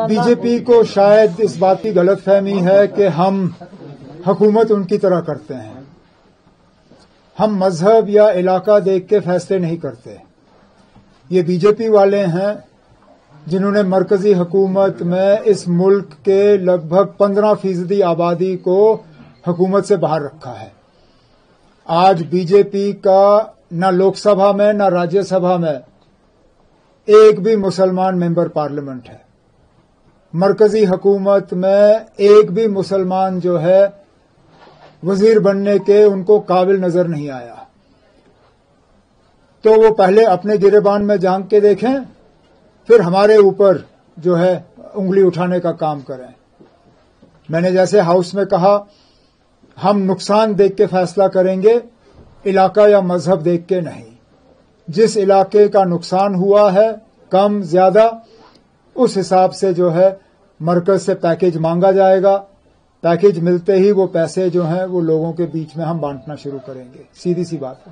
B J پی کو شاید اس بات کی غلط فہمی ہے کہ ہم حکومت ان کی طرح کرتے ہیں. ہم مذہب یا علاقہ دیکھ کے فیصلے نہیں کرتے. یہ بی جے پی والے ہیں جنہوں نے مرکزی حکومت میں اس ملک کے لگ بھگ 15% آبادی کو حکومت سے باہر رکھا ہے. آج بی جے پی کا نہ لوک سبھا میں نہ راجیہ سبھا میں ایک بھی مسلمان ممبر پارلیمنٹ ہے. مرکزی حکومت میں ایک بھی مسلمان جو ہے وزیر بننے کے ان کو قابل نظر نہیں آیا. تو وہ پہلے اپنے گریبان میں جھانک کے دیکھیں، پھر ہمارے اوپر جو ہے انگلی اٹھانے کا کام کریں. میں نے جیسے ہاؤس میں کہا، ہم نقصان دیکھ کے فیصلہ کریں گے، علاقہ یا مذہب دیکھ کے نہیں. جس علاقے کا نقصان ہوا ہے کم زیادہ اس حساب سے جو ہے مرکز سے پیکیج مانگا جائے گا. پیکیج ملتے ہی وہ پیسے جو ہیں وہ لوگوں کے بیچ میں ہم بانٹنا شروع کریں گے. سیدھی سی بات ہے.